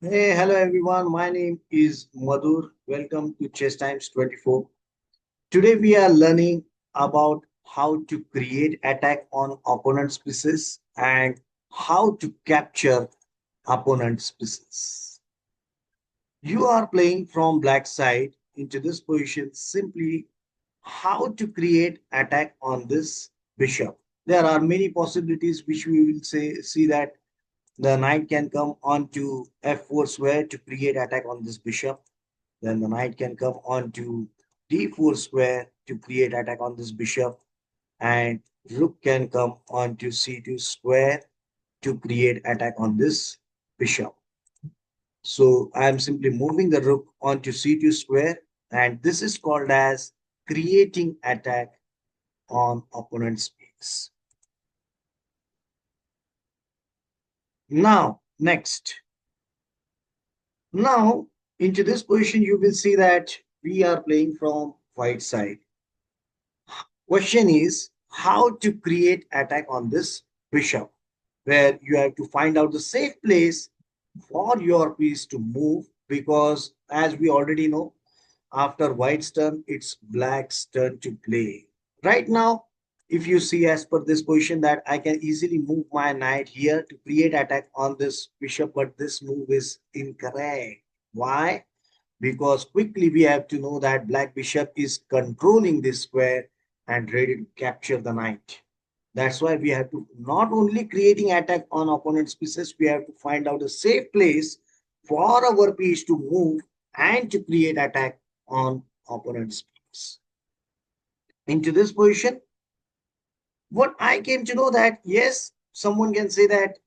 Hey, hello everyone. My name is Madhur. Welcome to Chess Times 24. Today we are learning about how to create attack on opponent's pieces and how to capture opponent's pieces. You are playing from black side into this position. Simply how to create attack on this bishop. There are many possibilities which we will see that the knight can come onto f4 square to create attack on this bishop. Then the knight can come onto d4 square to create attack on this bishop. And rook can come onto c2 square to create attack on this bishop. So I am simply moving the rook onto c2 square. And this is called as creating attack on opponent's piece. Now, next. Now, into this position, you will see that we are playing from white side. Question is how to create attack on this bishop, where you have to find out the safe place for your piece to move, because as we already know, after white's turn, it's black's turn to play. Right now, if you see as per this position that I can easily move my knight here to create attack on this bishop, but this move is incorrect. Why? Because quickly we have to know that black bishop is controlling this square and ready to capture the knight. That's why we have to not only creating attack on opponent's pieces, we have to find out a safe place for our piece to move and to create attack on opponent's piece. Into this position, what I came to know that yes, someone can say that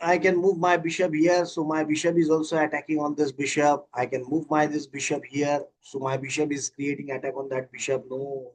I can move my bishop here, so my bishop is also attacking on this bishop. I can move my this bishop here, so my bishop is creating attack on that bishop. No,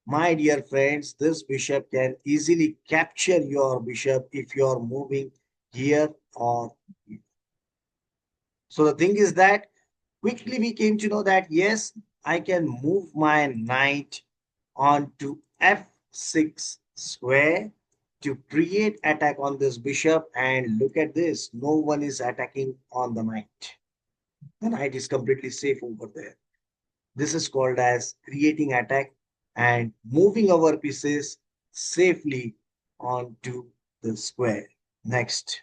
my dear friends, this bishop can easily capture your bishop if you are moving here or here. So the thing is that quickly we came to know that yes, I can move my knight onto f6 square to create attack on this bishop. And look at this, no one is attacking on the knight. The knight is completely safe over there. This is called as creating attack and moving our pieces safely onto the square. Next.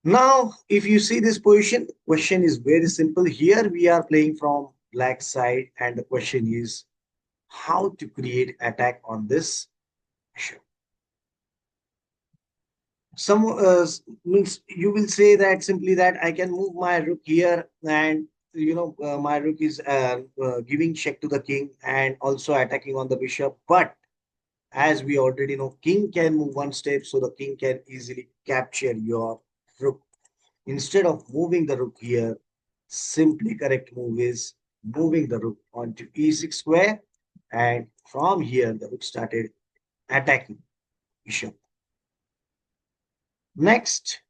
Now, if you see this position, question is very simple. Here we are playing from black side and the question is how to create attack on this bishop. Some means you will say that simply that I can move my rook here and my rook is giving check to the king and also attacking on the bishop. But as we already know, king can move one step, so the king can easily capture your rook. Instead of moving the rook here, simply correct move is moving the rook onto e6 square, and from here the rook started attacking bishop. Next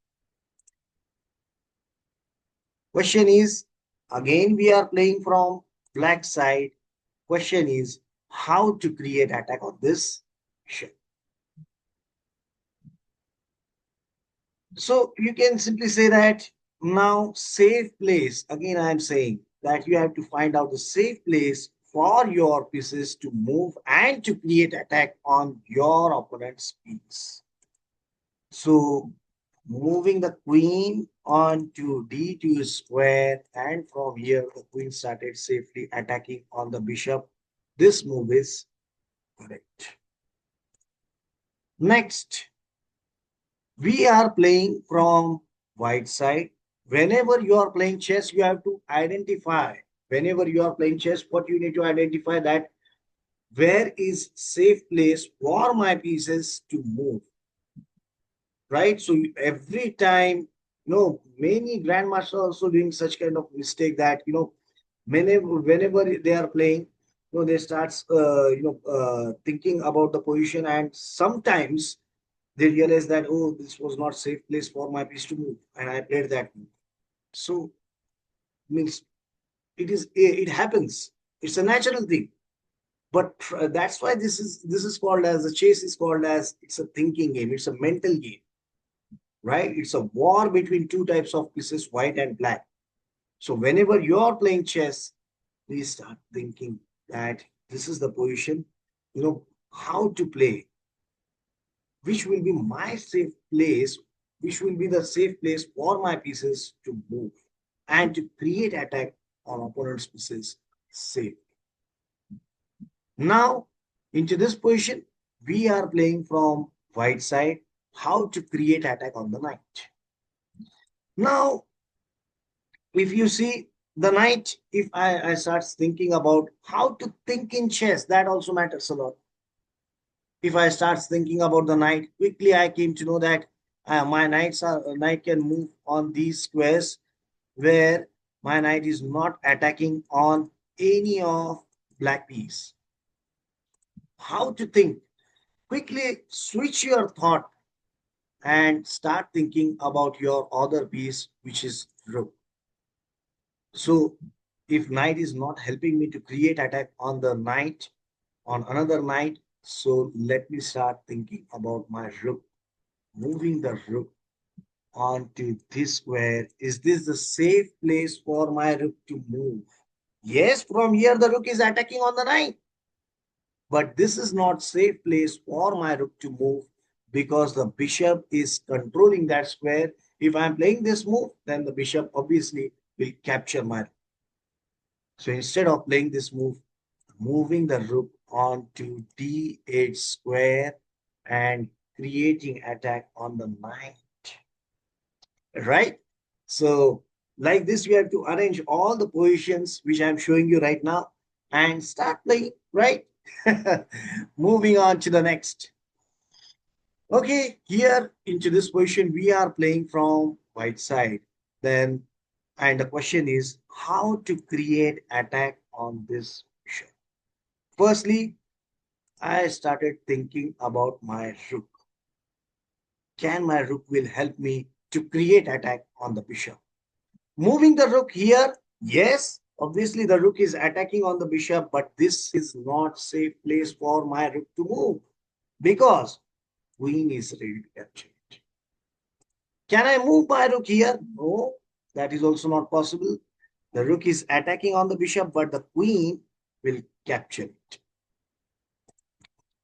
question is, again we are playing from black side. Question is how to create attack on this bishop. So you can simply say that now safe place. Again, I am saying that you have to find out the safe place for your pieces to move and to create attack on your opponent's piece. So moving the queen onto d2 square, and from here the queen started safely attacking on the bishop. This move is correct. Next, we are playing from white side. Whenever you are playing chess, you have to identify. Whenever you are playing chess, what you need to identify that where is safe place for my pieces to move, right? So every time, many grandmasters are also doing such kind of mistake that whenever they are playing, they start thinking about the position, and sometimes they realize that, oh, this was not safe place for my piece to move, and I played that move. So means it happens. It's a natural thing. But that's why this is called as the chase is called as it's a thinking game. It's a mental game. right? It's a war between two types of pieces, white and black. So whenever you're playing chess, please start thinking that this is the position, how to play, which will be my safe place, which will be the safe place for my pieces to move and to create attack on opponent's pieces safe. Now, into this position, we are playing from white side, how to create attack on the knight. Now, if you see the knight, if I start thinking about how to think in chess, that also matters a lot. If I start thinking about the knight, quickly I came to know that my knight can move on these squares where my knight is not attacking on any of black piece. How to think? Quickly switch your thought and start thinking about your other piece, which is rook. So if knight is not helping me to create attack on the knight, on another knight, so let me start thinking about my rook. Moving the rook onto this square. Is this the safe place for my rook to move? Yes, from here the rook is attacking on the knight. But this is not safe place for my rook to move because the bishop is controlling that square. If I'm playing this move, then the bishop obviously will capture my rook. So instead of playing this move, moving the rook onto d8 square and creating attack on the knight, right? So like this, we have to arrange all the positions which I'm showing you right now and start playing, right? Moving on to the next. Okay, here into this position, we are playing from white side. Then, and the question is how to create attack on this bishop. Firstly, I started thinking about my rook. Can my rook will help me to create attack on the bishop? Moving the rook here, yes, obviously the rook is attacking on the bishop, but this is not safe place for my rook to move because queen is ready to capture it. Can I move my rook here? No, that is also not possible. The rook is attacking on the bishop, but the queen will capture it.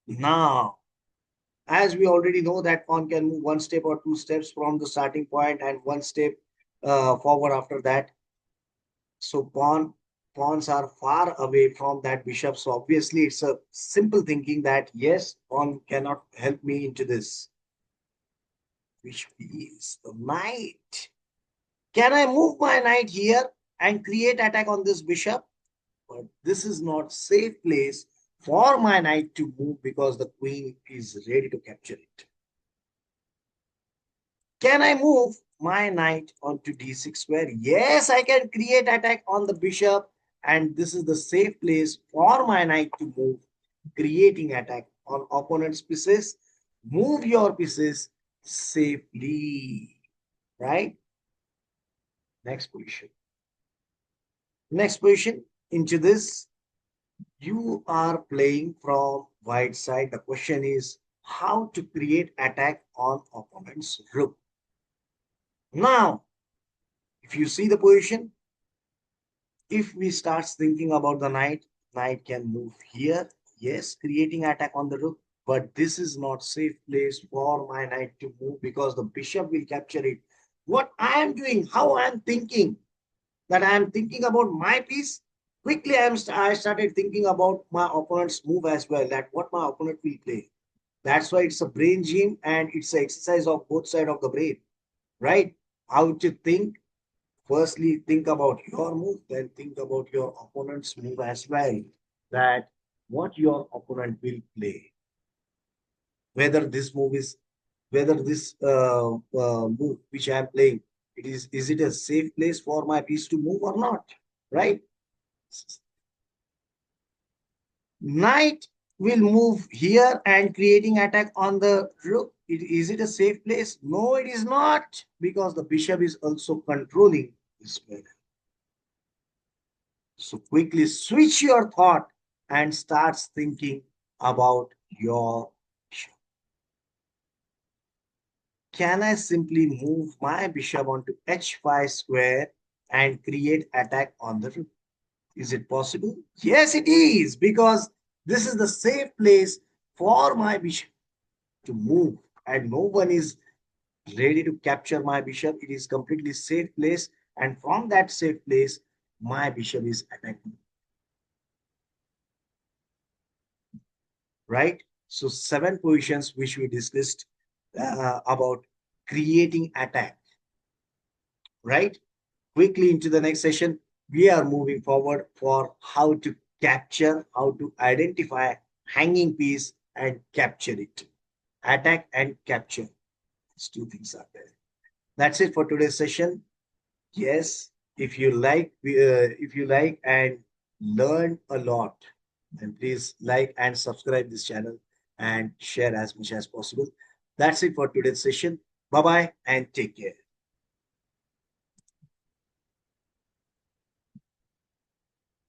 Now, as we already know that pawn can move one step or two steps from the starting point and one step forward after that. So pawns are far away from that bishop. So obviously it's a simple thinking that yes, pawn cannot help me into this, which is the knight. Can I move my knight here and create attack on this bishop? But this is not safe place for my knight to move because the queen is ready to capture it. Can I move my knight onto d6 square? Yes, I can create attack on the bishop and this is the safe place for my knight to move, creating attack on opponent's pieces. Move your pieces safely, right? Next position. Next position into this, you are playing from white side. The question is how to create attack on opponent's rook. Now, if you see the position, if we start thinking about the knight, knight can move here. Yes, creating attack on the rook, but this is not safe place for my knight to move because the bishop will capture it. What I am doing, how I am thinking, that I am thinking about my piece. Quickly, I started thinking about my opponent's move as well, that what my opponent will play. That's why it's a brain gym and it's an exercise of both sides of the brain, right? How to think. Firstly, think about your move, then think about your opponent's move as well. That what your opponent will play. Whether this move is, whether this move which I am playing, is it a safe place for my piece to move or not? Right? Knight will move here and creating attack on the rook. Is it a safe place? No, it is not because the bishop is also controlling this square. So quickly switch your thought and starts thinking about your bishop. can I simply move my bishop onto h5 square and create attack on the rook? Is it possible? Yes, it is, because this is the safe place for my bishop to move, and no one is ready to capture my bishop. It is completely safe place, and from that safe place, my bishop is attacking. Right? So 7 positions which we discussed about creating attack. Right? Quickly into the next session, we are moving forward for how to capture, how to identify hanging piece and capture it. Attack and capture. These two things are there. That's it for today's session. Yes, if you like and learn a lot, then please like and subscribe this channel and share as much as possible. That's it for today's session. Bye bye and take care.